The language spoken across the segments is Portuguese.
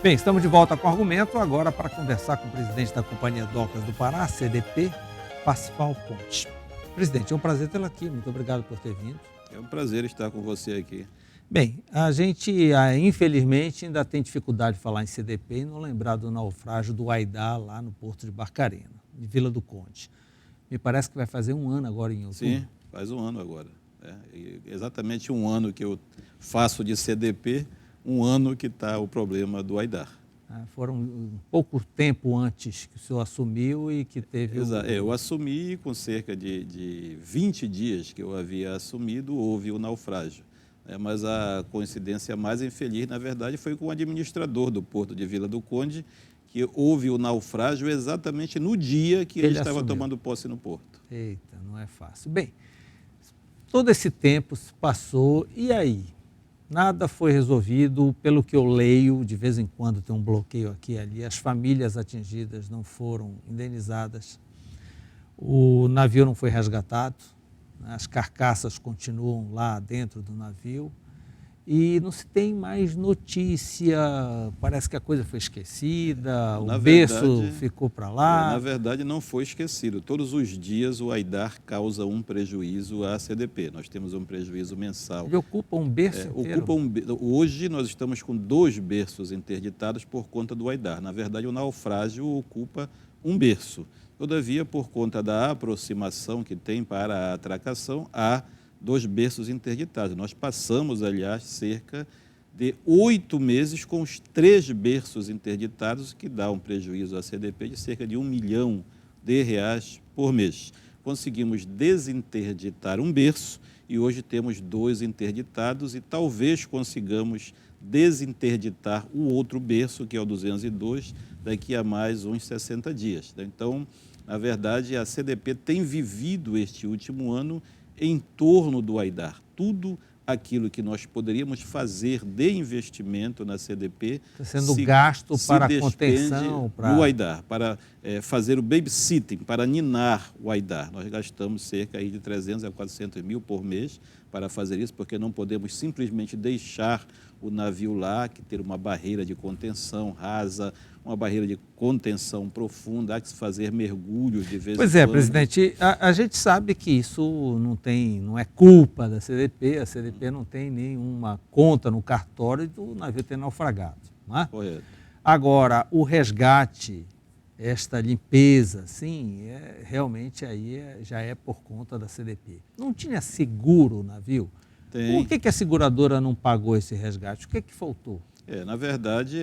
Bem, estamos de volta com o argumento agora para conversar com o presidente da Companhia Docas do Pará, CDP, Pascoal Pontes. Presidente, é um prazer tê-lo aqui. Muito obrigado por ter vindo. É um prazer estar com você aqui. Bem, a gente, infelizmente, ainda tem dificuldade de falar em CDP e não lembrar do naufrágio do Aidar lá no Porto de Barcarena, de Vila do Conde. Me parece que vai fazer um ano agora em outubro. Sim, faz um ano agora. Exatamente um ano que eu faço de CDP, um ano que está o problema do Aidar. Foram um pouco tempo antes que o senhor assumiu e que teve... Eu assumi com cerca de 20 dias que eu havia assumido, houve o naufrágio. Mas a coincidência mais infeliz, na verdade, foi com o administrador do Porto de Vila do Conde, que houve o naufrágio exatamente no dia que ele estava tomando posse no Porto. Eita, não é fácil. Bem, todo esse tempo se passou e aí? Nada foi resolvido, pelo que eu leio, de vez em quando tem um bloqueio aqui e ali, as famílias atingidas não foram indenizadas, o navio não foi resgatado, as carcaças continuam lá dentro do navio e não se tem mais notícia, parece que a coisa foi esquecida, o berço ficou para lá. Na verdade, não foi esquecido. Todos os dias o Aidar causa um prejuízo à CDP. Nós temos um prejuízo mensal. Ele ocupa um berço inteiro? Hoje nós estamos com 2 berços interditados por conta do Aidar. Na verdade, o naufrágio ocupa um berço. Todavia, por conta da aproximação que tem para a atracação, há 2 berços interditados. Nós passamos, aliás, cerca de 8 meses com os 3 berços interditados, que dá um prejuízo à CDP de cerca de R$1 milhão por mês. Conseguimos desinterditar um berço e hoje temos 2 interditados e talvez consigamos desinterditar o outro berço, que é o 202, daqui a mais uns 60 dias. Então, na verdade, a CDP tem vivido este último ano em torno do Aidar. Tudo aquilo que nós poderíamos fazer de investimento na CDP está sendo gasto para a contenção do Aidar, para fazer o babysitting, para ninar o Aidar. Nós gastamos cerca aí de 300 a 400 mil por mês para fazer isso, porque não podemos simplesmente deixar o navio lá, que ter uma barreira de contenção rasa, uma barreira de contenção profunda, há que se fazer mergulhos de vez em quando. Pois é, presidente, a gente sabe que isso não é culpa da CDP, a CDP não tem nenhuma conta no cartório do navio ter naufragado, não é? Correto. Agora, o resgate, esta limpeza, sim, realmente aí já é por conta da CDP. Não tinha seguro o navio? Tem. Por que a seguradora não pagou esse resgate? O que faltou? Na verdade,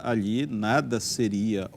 ali nada seria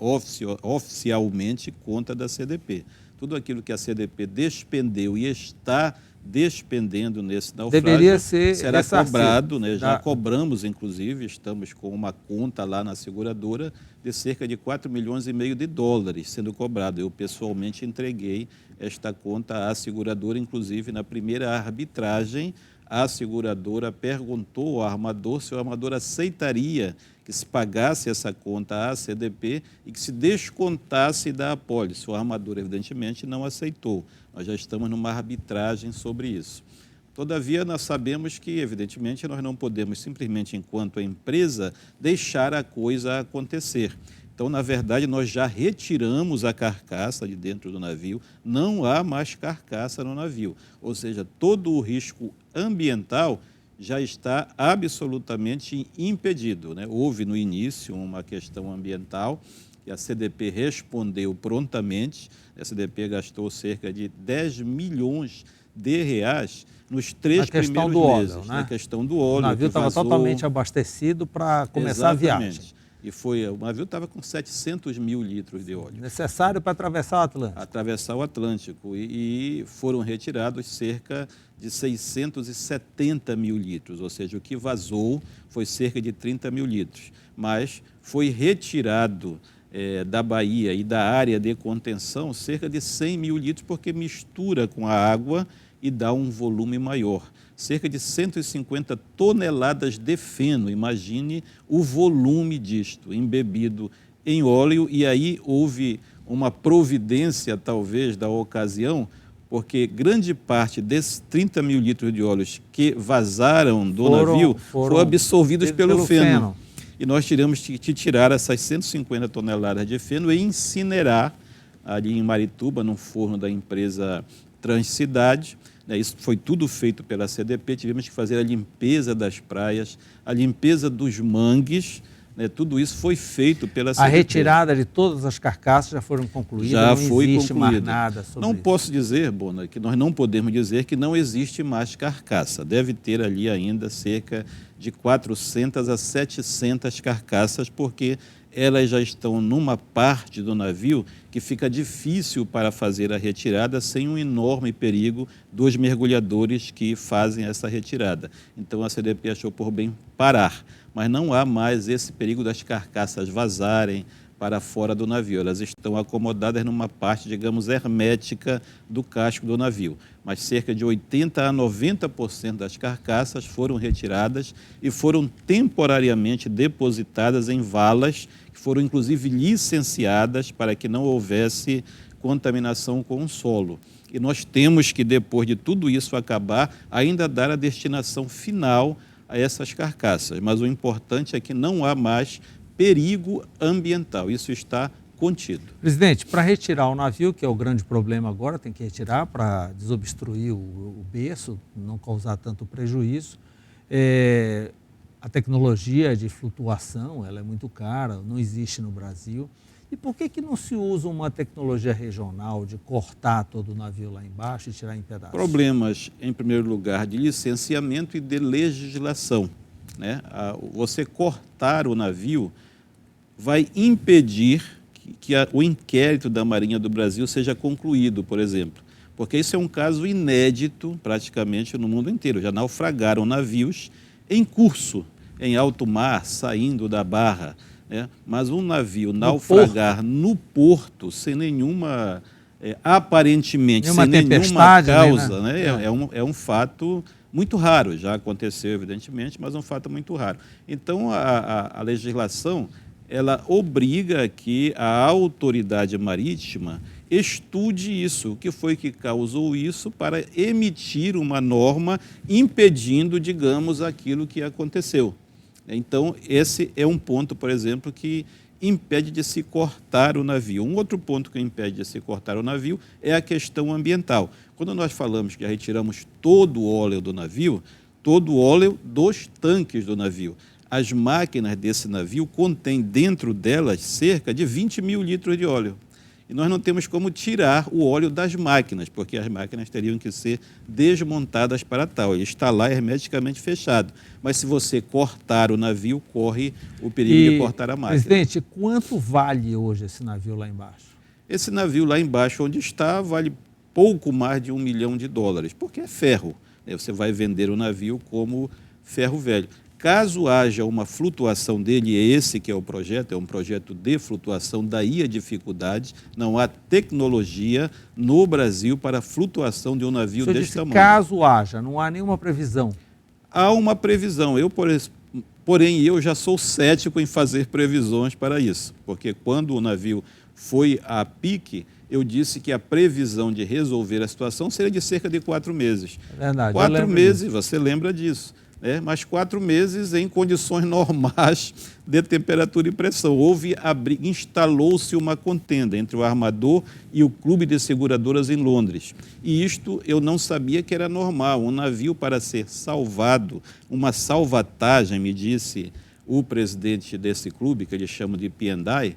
oficialmente conta da CDP. Tudo aquilo que a CDP despendeu e está despendendo nesse naufrágio será cobrado, né? Já cobramos, inclusive, estamos com uma conta lá na seguradora de cerca de $4,5 milhões sendo cobrado. Eu pessoalmente entreguei esta conta à seguradora, inclusive na primeira arbitragem. A seguradora perguntou ao armador se o armador aceitaria que se pagasse essa conta à CDP e que se descontasse da apólice. O armador, evidentemente, não aceitou. Nós já estamos numa arbitragem sobre isso. Todavia, nós sabemos que, evidentemente, nós não podemos simplesmente, enquanto empresa, deixar a coisa acontecer. Então, na verdade, nós já retiramos a carcaça de dentro do navio, não há mais carcaça no navio. Ou seja, todo o risco ambiental já está absolutamente impedido, né? Houve no início uma questão ambiental e a CDP respondeu prontamente. A CDP gastou cerca de R$10 milhões nos 3 primeiros meses. Óleo, né? Na questão do óleo. O navio estava totalmente abastecido para começar a viagem. O navio estava com 700 mil litros de óleo. Necessário para atravessar o Atlântico. Atravessar o Atlântico. E foram retirados cerca de 670 mil litros, ou seja, o que vazou foi cerca de 30 mil litros. Mas foi retirado da Bahia e da área de contenção cerca de 100 mil litros, porque mistura com a água e dá um volume maior. Cerca de 150 toneladas de feno, imagine o volume disto, embebido em óleo, e aí houve uma providência, talvez, da ocasião, porque grande parte desses 30 mil litros de óleos que vazaram do navio foram absorvidos pelo feno. e nós tivemos que tirar essas 150 toneladas de feno e incinerar ali em Marituba, num forno da empresa Transcidade. Isso foi tudo feito pela CDP, tivemos que fazer a limpeza das praias, a limpeza dos mangues, tudo isso foi feito pela CDP. A retirada de todas as carcaças já foram concluídas, já não foi existe concluída. mais nada sobre Não isso. posso dizer, Bona, que nós não podemos dizer que não existe mais carcaça. Deve ter ali ainda cerca de 400 a 700 carcaças, porque elas já estão numa parte do navio que fica difícil para fazer a retirada sem um enorme perigo dos mergulhadores que fazem essa retirada. Então a CDP achou por bem parar, mas não há mais esse perigo das carcaças vazarem para fora do navio. Elas estão acomodadas numa parte, digamos, hermética do casco do navio. Mas cerca de 80% a 90% das carcaças foram retiradas e foram temporariamente depositadas em valas, que foram inclusive licenciadas para que não houvesse contaminação com o solo. E nós temos que, depois de tudo isso acabar, ainda dar a destinação final a essas carcaças. Mas o importante é que não há mais perigo ambiental, isso está contido. Presidente, para retirar o navio, que é o grande problema agora, tem que retirar para desobstruir o berço, não causar tanto prejuízo. A tecnologia de flutuação, ela é muito cara, não existe no Brasil. E por que não se usa uma tecnologia regional de cortar todo o navio lá embaixo e tirar em pedaços? Problemas, em primeiro lugar, de licenciamento e de legislação. Você cortar o navio vai impedir que o inquérito da Marinha do Brasil seja concluído, por exemplo, porque isso é um caso inédito praticamente no mundo inteiro. Já naufragaram navios em curso, em alto mar, saindo da barra, mas um navio naufragar no porto sem nenhuma, aparentemente, sem nenhuma causa, é um fato muito raro, já aconteceu evidentemente, mas é um fato muito raro. Então a legislação, ela obriga que a autoridade marítima estude isso, o que foi que causou isso, para emitir uma norma impedindo, digamos, aquilo que aconteceu. Então, esse é um ponto, por exemplo, que impede de se cortar o navio. Um outro ponto que impede de se cortar o navio é a questão ambiental. Quando nós falamos que já retiramos todo o óleo do navio, todo o óleo dos tanques do navio. As máquinas desse navio contêm dentro delas cerca de 20 mil litros de óleo. E nós não temos como tirar o óleo das máquinas, porque as máquinas teriam que ser desmontadas para tal. Ele está lá hermeticamente fechado. Mas se você cortar o navio, corre o perigo de cortar a máquina. Presidente, quanto vale hoje esse navio lá embaixo? Esse navio lá embaixo, onde está, vale pouco mais de $1 milhão, porque é ferro. Você vai vender o navio como ferro velho. Caso haja uma flutuação dele, esse que é o projeto, é um projeto de flutuação, daí a dificuldade, não há tecnologia no Brasil para a flutuação de um navio desse tamanho. Caso haja, não há nenhuma previsão? Há uma previsão, porém eu já sou cético em fazer previsões para isso, porque quando o navio foi a pique, eu disse que a previsão de resolver a situação seria de cerca de 4 meses. É verdade, 4 meses, você lembra disso. Mas 4 meses em condições normais de temperatura e pressão. Instalou-se uma contenda entre o armador e o Clube de Seguradoras em Londres. E isto eu não sabia que era normal. Um navio, para ser salvado, uma salvatagem, me disse o presidente desse clube, que eles chamam de P&I,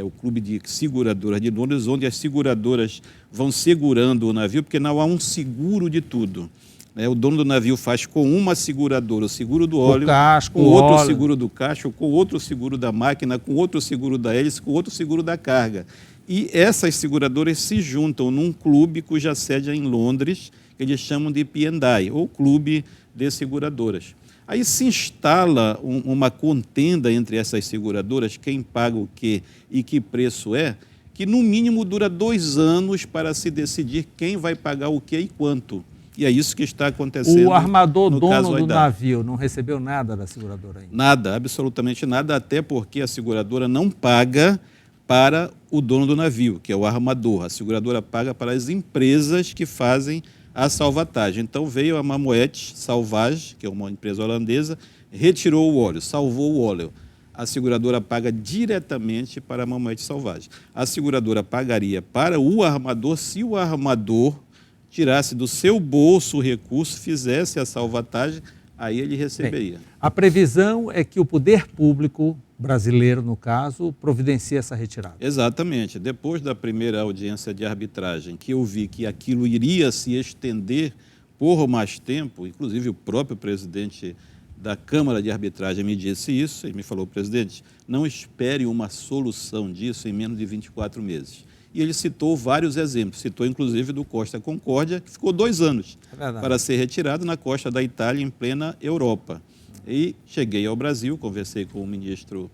o Clube de Seguradoras de Londres, onde as seguradoras vão segurando o navio, porque não há um seguro de tudo. O dono do navio faz com uma seguradora o seguro do óleo, com outro seguro do casco, com outro seguro da máquina, com outro seguro da hélice, com outro seguro da carga. E essas seguradoras se juntam num clube cuja sede é em Londres, que eles chamam de P&I, ou Clube de Seguradoras. Aí se instala uma contenda entre essas seguradoras, quem paga o quê e que preço é, que no mínimo dura 2 anos para se decidir quem vai pagar o quê e quanto. E é isso que está acontecendo. O armador, dono do navio, não recebeu nada da seguradora ainda? Nada, absolutamente nada, até porque a seguradora não paga para o dono do navio, que é o armador. A seguradora paga para as empresas que fazem a salvatagem. Então veio a Mammoet Salvage, que é uma empresa holandesa, retirou o óleo, salvou o óleo. a seguradora paga diretamente para a mamãe selvagem. A seguradora pagaria para o armador se o armador tirasse do seu bolso o recurso, fizesse a salvatagem, aí ele receberia. Bem, a previsão é que o poder público brasileiro, no caso, providencie essa retirada. Exatamente. Depois da primeira audiência de arbitragem, que eu vi que aquilo iria se estender por mais tempo, inclusive o próprio presidente da Câmara de Arbitragem me disse isso, ele me falou: presidente, não espere uma solução disso em menos de 24 meses. E ele citou vários exemplos, citou inclusive do Costa Concórdia, que ficou 2 anos para ser retirado na costa da Itália, em plena Europa. E cheguei ao Brasil, conversei com o ministro,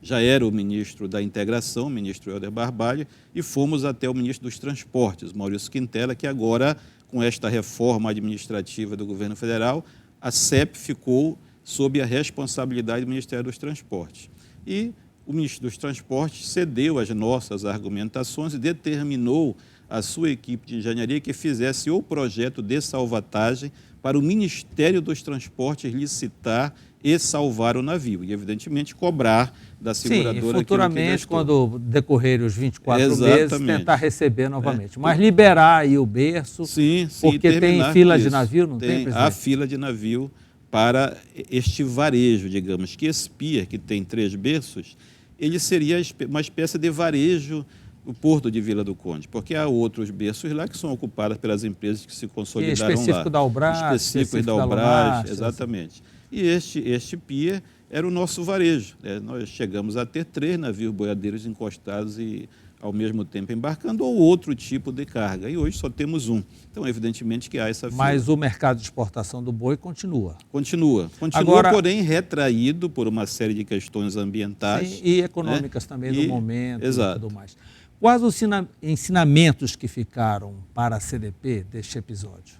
já era o ministro da Integração, o ministro Helder Barbalho, e fomos até o ministro dos Transportes, Maurício Quintela, que agora, com esta reforma administrativa do governo federal, a CEP ficou sob a responsabilidade do Ministério dos Transportes. E o ministro dos Transportes cedeu às nossas argumentações e determinou a sua equipe de engenharia que fizesse o projeto de salvatagem para o Ministério dos Transportes licitar e salvar o navio. E, evidentemente, cobrar da seguradora. Sim, e futuramente, quando decorrerem os 24 Exatamente. meses, tentar receber novamente. Mas liberar aí o berço, sim, porque tem fila de navio, não tem, presidente? Há fila de navio para este varejo, digamos, que esse pier, que tem 3 berços, ele seria uma espécie de varejo do Porto de Vila do Conde, porque há outros berços lá que são ocupados pelas empresas que se consolidaram específico lá. Da Albras, específico da Albras, exatamente. E este pier era o nosso varejo, né? Nós chegamos a ter 3 navios boiadeiros encostados e, ao mesmo tempo, embarcando, ou outro tipo de carga. E hoje só temos um. Então, evidentemente que há essa fila. Mas o mercado de exportação do boi continua. Continua, agora, porém retraído por uma série de questões ambientais. Sim, e econômicas, né? Também do momento. Exato. E tudo mais. Quais os ensinamentos que ficaram para a CDP deste episódio?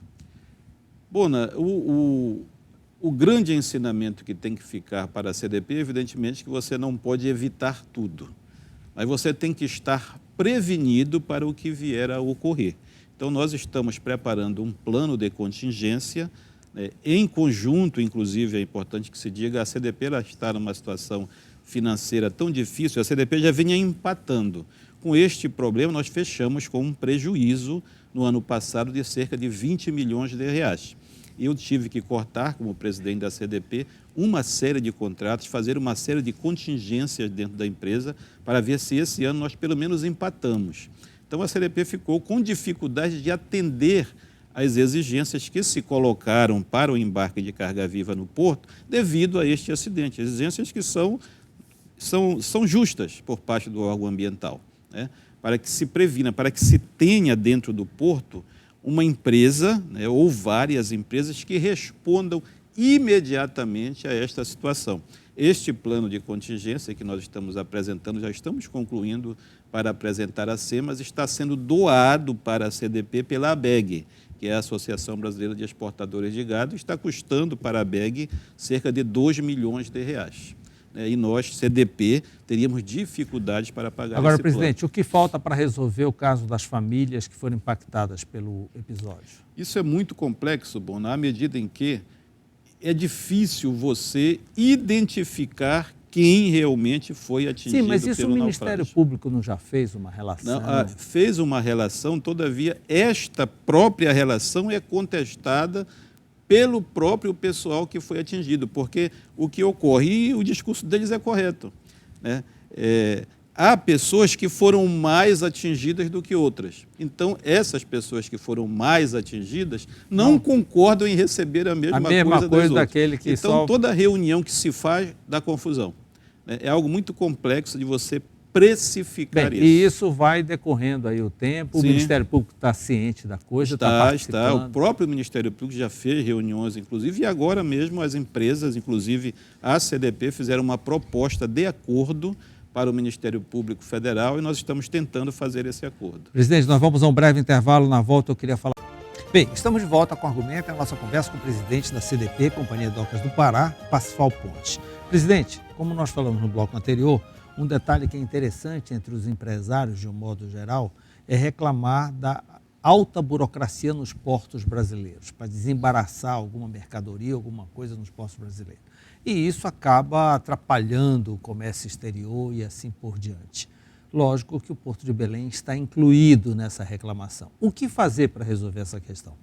Bona, o grande ensinamento que tem que ficar para a CDP, evidentemente, que você não pode evitar tudo, mas você tem que estar prevenido para o que vier a ocorrer. Então, nós estamos preparando um plano de contingência, né, em conjunto, inclusive, é importante que se diga, a CDP ela está numa situação financeira tão difícil, a CDP já vinha empatando. Com este problema, nós fechamos com um prejuízo no ano passado de cerca de 20 milhões de reais. Eu tive que cortar, como presidente da CDP, uma série de contratos, fazer uma série de contingências dentro da empresa para ver se esse ano nós pelo menos empatamos. Então a CDP ficou com dificuldade de atender às exigências que se colocaram para o embarque de carga viva no porto devido a este acidente. Exigências que são justas por parte do órgão ambiental, né? Para que se previna, para que se tenha dentro do porto uma empresa, né, ou várias empresas que respondam imediatamente a esta situação. Este plano de contingência que nós estamos apresentando, já estamos concluindo para apresentar a SEMAS, está sendo doado para a CDP pela ABEG, que é a Associação Brasileira de Exportadores de Gado, está custando para a ABEG cerca de 2 milhões de reais. E nós, CDP, teríamos dificuldades para pagar Agora, esse plano. presidente, o que falta para resolver o caso das famílias que foram impactadas pelo episódio? Isso é muito complexo, Bona, à medida em que é difícil você identificar quem realmente foi atingido pelo naufrágio. Sim, mas isso o Ministério Público não já fez uma relação? Não, fez uma relação, todavia, esta própria relação é contestada pelo próprio pessoal que foi atingido, porque o que ocorre, e o discurso deles é correto, né? Há pessoas que foram mais atingidas do que outras. Então, essas pessoas que foram mais atingidas não concordam em receber a mesma coisa das outras. Daquele que então, toda reunião que se faz dá confusão, né? É algo muito complexo de você precificar isso. E isso vai decorrendo aí o tempo, Sim. O Ministério Público está ciente da coisa, está participando. O próprio Ministério Público já fez reuniões, inclusive, e agora mesmo as empresas, inclusive a CDP, fizeram uma proposta de acordo para o Ministério Público Federal e nós estamos tentando fazer esse acordo. Presidente, nós vamos a um breve intervalo. Na volta eu queria falar... Bem, estamos de volta com o Argumento, a nossa conversa com o presidente da CDP, Companhia Docas do Pará, Parsifal Pontes. Presidente, como nós falamos no bloco anterior, um detalhe que é interessante entre os empresários, de um modo geral, é reclamar da alta burocracia nos portos brasileiros, para desembaraçar alguma mercadoria, alguma coisa nos portos brasileiros. e isso acaba atrapalhando o comércio exterior e assim por diante. Lógico que o Porto de Belém está incluído nessa reclamação. O que fazer para resolver essa questão?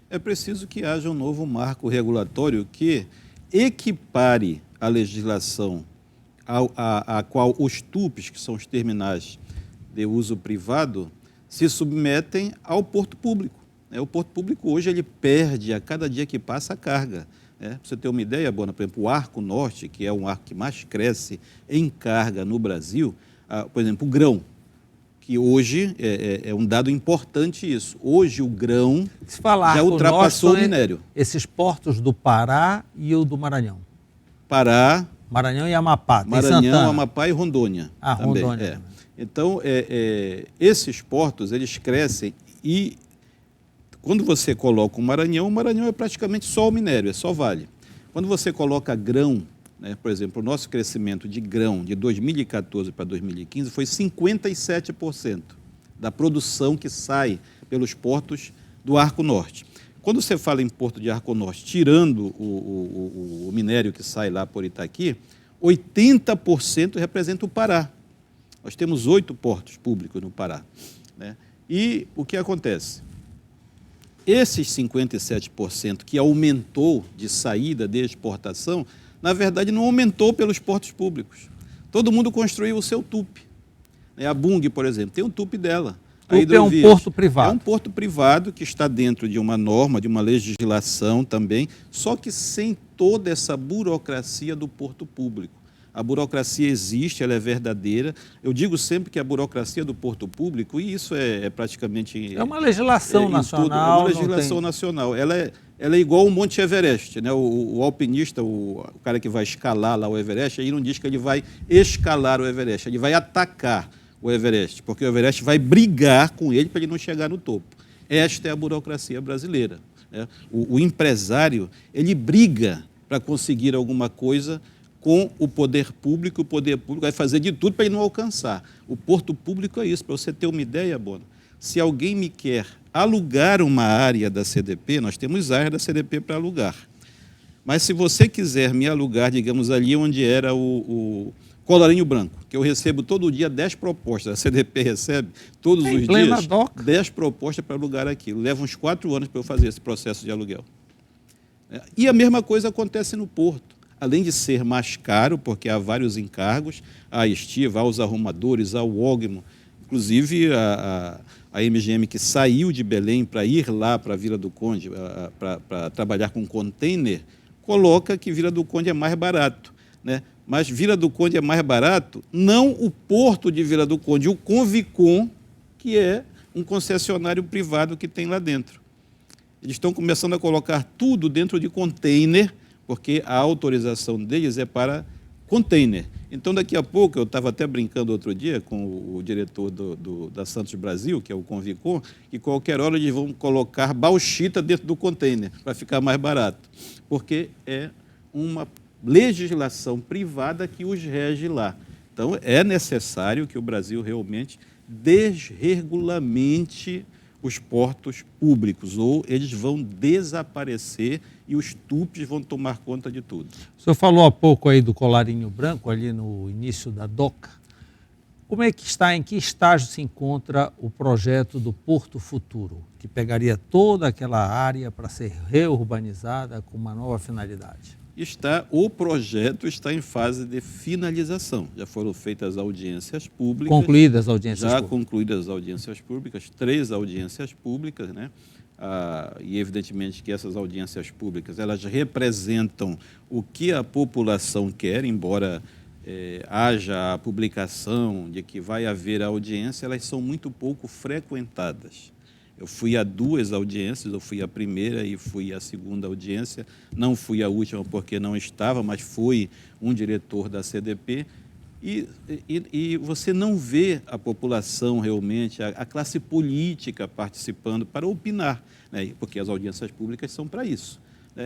É preciso que haja um novo marco regulatório que equipare a legislação a qual os TUPs, que são os terminais de uso privado, se submetem ao porto público. O porto público hoje ele perde a cada dia que passa a carga. Para você ter uma ideia, Bona, por exemplo, o Arco Norte, que é um arco que mais cresce em carga no Brasil, por exemplo, o grão, que hoje é um dado importante isso. Hoje o grão já ultrapassou o minério. Esses portos do Pará e o do Maranhão. Pará, Maranhão e Amapá. Maranhão, Amapá e Rondônia. Também. Rondônia. Então, esses portos, eles crescem e quando você coloca o Maranhão é praticamente só o minério, é só vale. Quando você coloca grão, por exemplo, o nosso crescimento de grão de 2014 para 2015 foi 57% da produção que sai pelos portos do Arco Norte. Quando você fala em porto de Arco Norte, tirando o minério que sai lá por Itaqui, 80% representa o Pará. Nós temos 8 portos públicos no Pará. E o que acontece? Esses 57% que aumentou de saída de exportação, na verdade não aumentou pelos portos públicos. Todo mundo construiu o seu TUP. A Bung, por exemplo, tem um TUP dela. TUP é um porto privado. É um porto privado que está dentro de uma norma, de uma legislação também, só que sem toda essa burocracia do porto público. A burocracia existe, ela é verdadeira. Eu digo sempre que a burocracia do porto público, e isso é praticamente... É uma legislação nacional. Tudo, é uma legislação nacional. Ela é igual o Monte Everest. O alpinista, o cara que vai escalar lá o Everest, aí não diz que ele vai escalar o Everest, ele vai atacar o Everest, porque o Everest vai brigar com ele para ele não chegar no topo. Esta é a burocracia brasileira. O empresário, ele briga para conseguir alguma coisa com o poder público vai fazer de tudo para ele não alcançar. O porto público é isso. Para você ter uma ideia, Bona, se alguém me quer alugar uma área da CDP, nós temos área da CDP para alugar. Mas se você quiser me alugar, digamos, ali onde era o Colarinho Branco, que eu recebo todo dia 10 propostas, a CDP recebe todos os dias 10 propostas para alugar aquilo. Leva uns 4 anos para eu fazer esse processo de aluguel. E a mesma coisa acontece no porto. Além de ser mais caro, porque há vários encargos, há estiva, há os arrumadores, há o Ogmo, inclusive a MGM que saiu de Belém para ir lá para a Vila do Conde, para trabalhar com container, coloca que Vila do Conde é mais barato. Mas Vila do Conde é mais barato, não o porto de Vila do Conde, o Convicom, que é um concessionário privado que tem lá dentro. Eles estão começando a colocar tudo dentro de container, porque a autorização deles é para container. Então, daqui a pouco, eu estava até brincando outro dia com o diretor da Santos Brasil, que é o Convicom, que qualquer hora eles vão colocar bauxita dentro do container, para ficar mais barato, porque é uma legislação privada que os rege lá. Então, é necessário que o Brasil realmente desregulamente os portos públicos, ou eles vão desaparecer e os TUPs vão tomar conta de tudo. O senhor falou há pouco aí do Colarinho Branco, ali no início da DOCA. Como é que está, em que estágio se encontra o projeto do Porto Futuro, que pegaria toda aquela área para ser reurbanizada com uma nova finalidade? O projeto está em fase de finalização. Já foram feitas audiências públicas. Concluídas as audiências públicas. Já concluídas as audiências públicas, 3 audiências públicas, e evidentemente que essas audiências públicas, elas representam o que a população quer, embora haja a publicação de que vai haver audiência, elas são muito pouco frequentadas. Eu fui a 2 audiências, eu fui a primeira e fui a segunda audiência, não fui a última porque não estava, mas foi um diretor da CDP, e você não vê a população realmente, a classe política participando para opinar, porque as audiências públicas são para isso.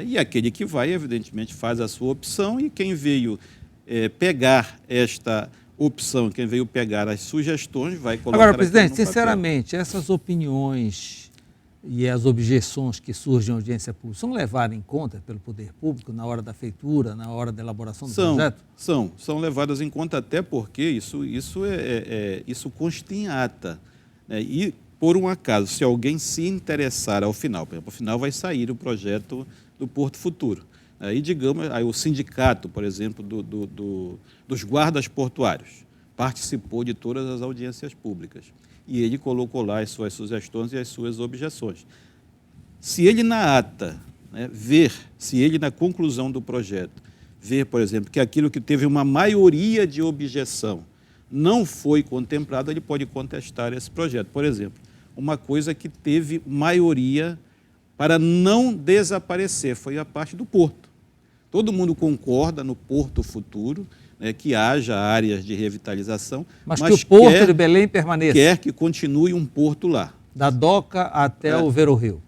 E aquele que vai, evidentemente, faz a sua opção, e quem veio pegar esta opção, quem veio pegar as sugestões vai colocar... Agora, presidente, sinceramente, essas opiniões e as objeções que surgem em audiência pública são levadas em conta pelo poder público na hora da feitura, na hora da elaboração do projeto? São levadas em conta, até porque isso consta em ata, né? E, por um acaso, se alguém se interessar ao final, por exemplo, ao final vai sair o projeto do Porto Futuro. Aí, digamos, aí o sindicato, por exemplo, dos guardas portuários, participou de todas as audiências públicas e ele colocou lá as suas sugestões e as suas objeções. Se ele na ata, né, se ele na conclusão do projeto, ver, por exemplo, que aquilo que teve uma maioria de objeção não foi contemplado, ele pode contestar esse projeto. Por exemplo, uma coisa que teve maioria para não desaparecer foi a parte do porto. Todo mundo concorda no Porto Futuro, né, que haja áreas de revitalização, mas que o Porto de Belém permaneça. Quer que continue um porto lá. Da Doca até o Ver o Rio.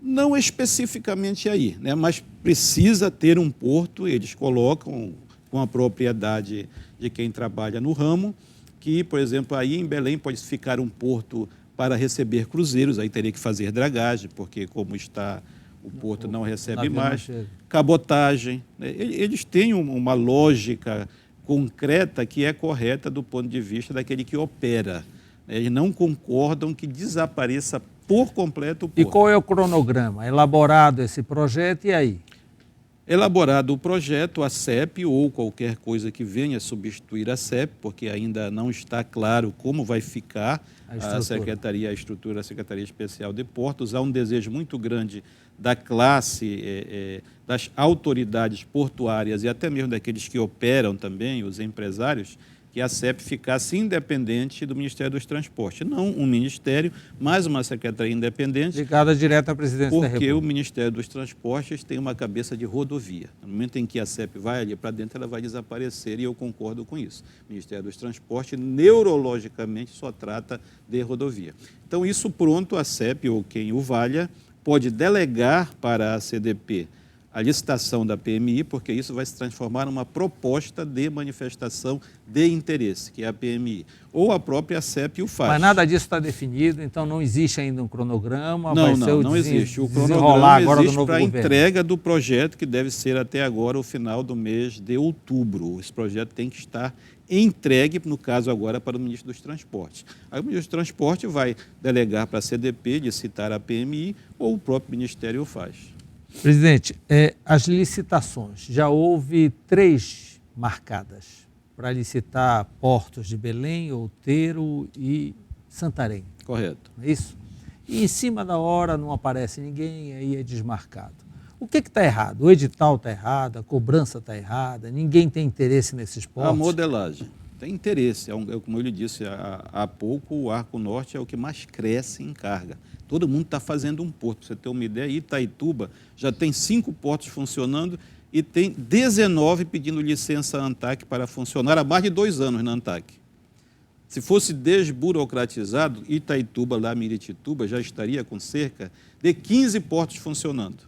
Não especificamente aí, né, mas precisa ter um porto, eles colocam com a propriedade de quem trabalha no ramo, que, por exemplo, aí em Belém pode ficar um porto para receber cruzeiros, aí teria que fazer dragagem, porque como está o porto não recebe mais, cabotagem, né? Eles têm uma lógica concreta que é correta do ponto de vista daquele que opera. Eles não concordam que desapareça por completo o porto. E qual é o cronograma? Elaborado esse projeto e aí? Elaborado o projeto, a CEP ou qualquer coisa que venha substituir a CEP, porque ainda não está claro como vai ficar a estrutura da Secretaria Especial de Portos. Há um desejo muito grande da classe, das autoridades portuárias e até mesmo daqueles que operam também, os empresários, que a CEP ficasse independente do Ministério dos Transportes. Não um ministério, mas uma secretaria independente. Ligada direto à presidência da República. Porque o Ministério dos Transportes tem uma cabeça de rodovia. No momento em que a CEP vai ali para dentro, ela vai desaparecer e eu concordo com isso. O Ministério dos Transportes, neurologicamente, só trata de rodovia. Então, isso pronto, a CEP ou quem o valha pode delegar para a CDP a licitação da PMI, porque isso vai se transformar numa proposta de manifestação de interesse, que é a PMI. Ou a própria CEP o faz. Mas nada disso está definido, então não existe ainda um cronograma? Não existe. O cronograma existe para a entrega do projeto, que deve ser até agora o final do mês de outubro. Esse projeto tem que estar entregue, no caso agora, para o ministro dos Transportes. Aí o ministro dos Transportes vai delegar para a CDP, licitar a PMI, ou o próprio ministério o faz. Presidente, as licitações, já houve 3 marcadas para licitar portos de Belém, Outeiro e Santarém. Correto. É isso? E em cima da hora não aparece ninguém, aí é desmarcado. O que está errado? O edital está errado, a cobrança está errada, ninguém tem interesse nesses portos? A modelagem. Tem interesse. Como eu lhe disse há pouco, o Arco Norte é o que mais cresce em carga. Todo mundo está fazendo um porto. Para você ter uma ideia, Itaituba já tem 5 portos funcionando e tem 19 pedindo licença à ANTAQ para funcionar há mais de 2 anos na ANTAQ. Se fosse desburocratizado, Itaituba, lá Miritituba, já estaria com cerca de 15 portos funcionando.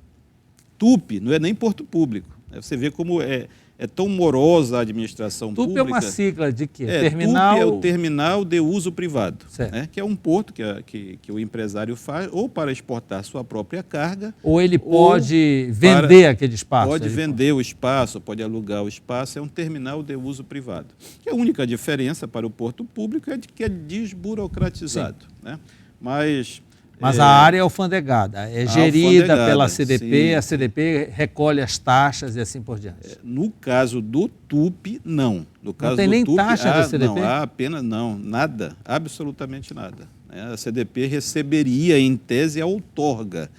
TUP não é nem porto público. Você vê como é tão morosa a administração pública. TUP é uma sigla de quê? Terminal... TUP é o terminal de uso privado, né? Que é um porto que o empresário faz ou para exportar sua própria carga. Ou ele pode vender aquele espaço. Pode vender o espaço, pode alugar o espaço. É um terminal de uso privado. Que a única diferença para o porto público é de que é desburocratizado, né? Mas a área é alfandegada, é gerida pela CDP, sim. A CDP recolhe as taxas e assim por diante. No caso do TUP, não. No caso não tem nem taxa da CDP? Não, há apenas nada, absolutamente nada. A CDP receberia, em tese, a outorga.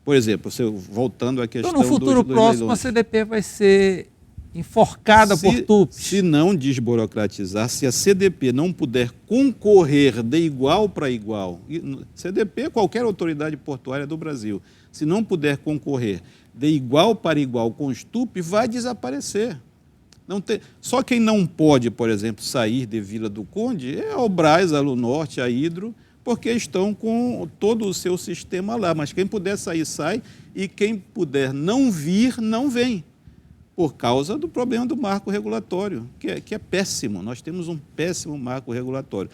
Por exemplo, voltando à questão então, no futuro próximo, a CDP vai ser enforcada por TUPs. Se não desburocratizar, se a CDP não puder concorrer de igual para igual, CDP, qualquer autoridade portuária do Brasil, se não puder concorrer de igual para igual com os TUPs, vai desaparecer. Só quem não pode, por exemplo, sair de Vila do Conde é a Brás, a Lunorte, a Hidro, porque estão com todo o seu sistema lá. Mas quem puder sair, sai, e quem puder não vir, não vem. Por causa do problema do marco regulatório, que é péssimo. Nós temos um péssimo marco regulatório.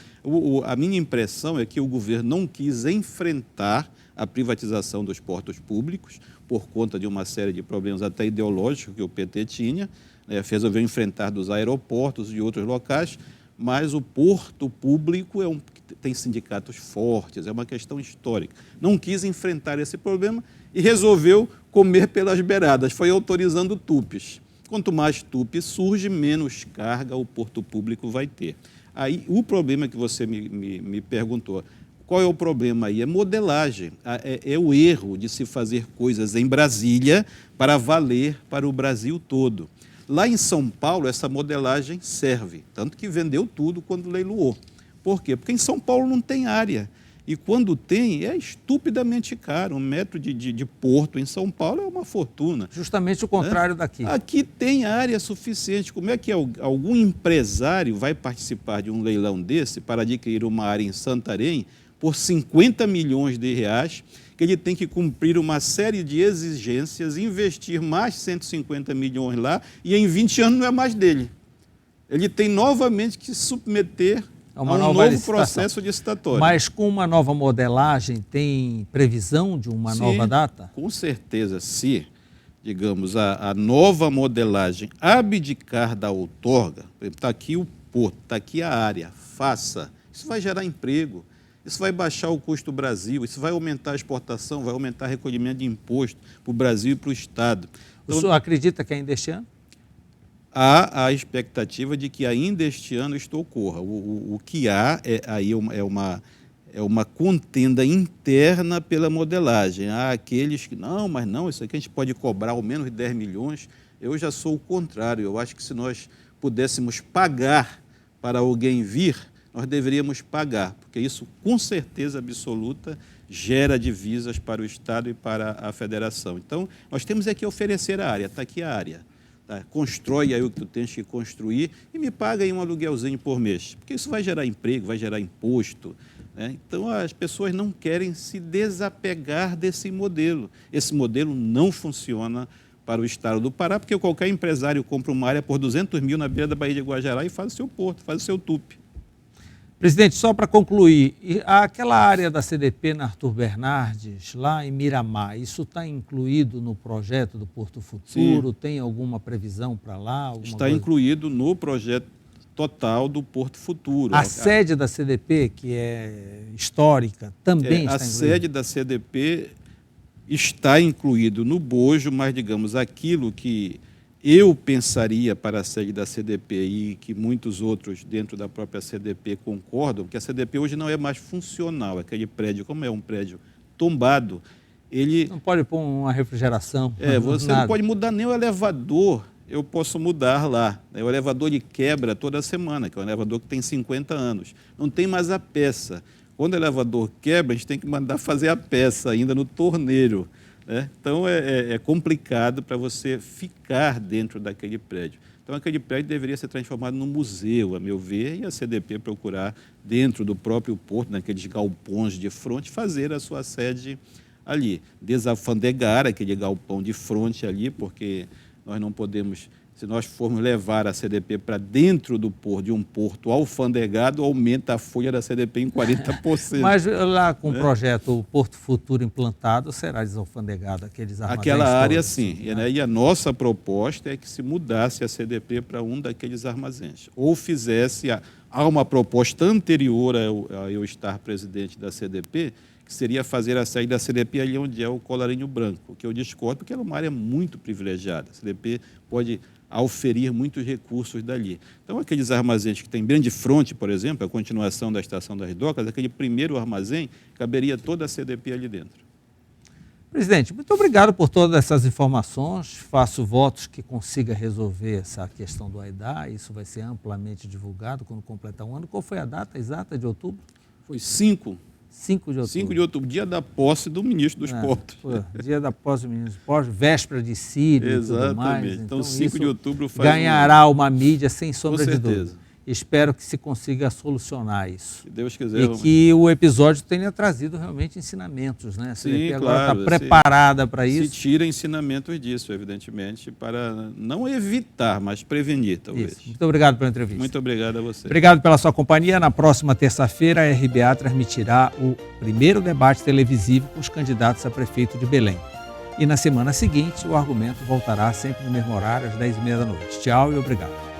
A minha impressão é que o governo não quis enfrentar a privatização dos portos públicos por conta de uma série de problemas até ideológicos que o PT tinha, né, resolveu enfrentar dos aeroportos e outros locais, mas o porto público tem sindicatos fortes, é uma questão histórica. Não quis enfrentar esse problema e resolveu comer pelas beiradas, foi autorizando tupes. Quanto mais tupe surge, menos carga o porto público vai ter. Aí, o problema que você me perguntou, qual é o problema aí? É modelagem, é o erro de se fazer coisas em Brasília para valer para o Brasil todo. Lá em São Paulo, essa modelagem serve, tanto que vendeu tudo quando leiloou. Por quê? Porque em São Paulo não tem área. E quando tem, é estupidamente caro. 1 metro de porto em São Paulo é uma fortuna. Justamente o contrário daqui. Aqui tem área suficiente. Como é que algum empresário vai participar de um leilão desse para adquirir uma área em Santarém por 50 milhões de reais, que ele tem que cumprir uma série de exigências, investir mais 150 milhões lá, e em 20 anos não é mais dele. Ele tem novamente que se submeter a um novo processo licitatório. Mas com uma nova modelagem, tem previsão de uma nova data? Com certeza, se, digamos, a nova modelagem abdicar da outorga, está aqui o porto, está aqui a área, faça, isso vai gerar emprego. Isso vai baixar o custo do Brasil, isso vai aumentar a exportação, vai aumentar o recolhimento de imposto para o Brasil e para o Estado. Então, o senhor acredita que ainda este ano? Há a expectativa de que ainda este ano isto ocorra. O que há é uma contenda interna pela modelagem. Há aqueles que, mas não, isso aqui a gente pode cobrar ao menos 10 milhões. Eu já sou o contrário. Eu acho que se nós pudéssemos pagar para alguém vir, nós deveríamos pagar, porque isso, com certeza absoluta, gera divisas para o Estado e para a Federação. Então, nós temos que oferecer a área, está aqui a área. Tá? Constrói aí o que tu tens que construir e me paga aí um aluguelzinho por mês, porque isso vai gerar emprego, vai gerar imposto. Né? Então, as pessoas não querem se desapegar desse modelo. Esse modelo não funciona para o Estado do Pará, porque qualquer empresário compra uma área por 200 mil na beira da Baía de Guajará e faz o seu porto, faz o seu tupe. Presidente, só para concluir, aquela área da CDP na Arthur Bernardes, lá em Miramar, isso está incluído no projeto do Porto Futuro? Sim. Tem alguma previsão para lá? Está incluído no projeto total do Porto Futuro. A sede da CDP, que é histórica, também está incluída? A sede da CDP está incluído no bojo, mas, digamos, aquilo que eu pensaria para a sede da CDP e que muitos outros dentro da própria CDP concordam, que a CDP hoje não é mais funcional. Aquele prédio, como é um prédio tombado, ele... Não pode pôr uma refrigeração. Você nada. Não pode mudar nem o elevador, eu posso mudar lá. O elevador ele quebra toda semana, que é um elevador que tem 50 anos. Não tem mais a peça. Quando o elevador quebra, a gente tem que mandar fazer a peça ainda no torneiro. Então, é complicado para você ficar dentro daquele prédio. Então, aquele prédio deveria ser transformado num museu, a meu ver, e a CDP procurar, dentro do próprio porto, naqueles galpões de fronte, fazer a sua sede ali. Desalfandegar aquele galpão de fronte ali, porque nós não podemos... Se nós formos levar a CDP para dentro do porto, de um porto alfandegado, aumenta a folha da CDP em 40%. Mas lá com o projeto o Porto Futuro implantado, será desalfandegado aqueles armazéns? Aquela área, todos, sim. E a nossa proposta é que se mudasse a CDP para um daqueles armazéns. Ou fizesse... Há uma proposta anterior a eu estar presidente da CDP, que seria fazer a sede da CDP ali onde é o Colarinho Branco, que eu discordo, porque ela é uma área muito privilegiada. A CDP pode auferir muitos recursos dali. Então, aqueles armazéns que tem bem de frente, por exemplo, a continuação da Estação das Docas, aquele primeiro armazém, caberia toda a CDP ali dentro. Presidente, muito obrigado por todas essas informações. Faço votos que consiga resolver essa questão do AIDA. Isso vai ser amplamente divulgado quando completar um ano. Qual foi a data exata de outubro? Foi 5 de outubro. 5 de outubro, dia da posse do ministro dos Portos. Dia da posse do ministro dos Portos, véspera de Sírio e tudo mais. Então 5 de outubro ganhará uma mídia sem sombra de dúvida. Espero que se consiga solucionar isso. Se Deus quiser. E que o episódio tenha trazido realmente ensinamentos, né? A CDP agora está preparada para isso. Se tira ensinamentos disso, evidentemente, para não evitar, mas prevenir, talvez. Isso. Muito obrigado pela entrevista. Muito obrigado a você. Obrigado pela sua companhia. Na próxima terça-feira, a RBA transmitirá o primeiro debate televisivo com os candidatos a prefeito de Belém. E na semana seguinte, o argumento voltará sempre no mesmo horário, às 10h30 da noite. Tchau e obrigado.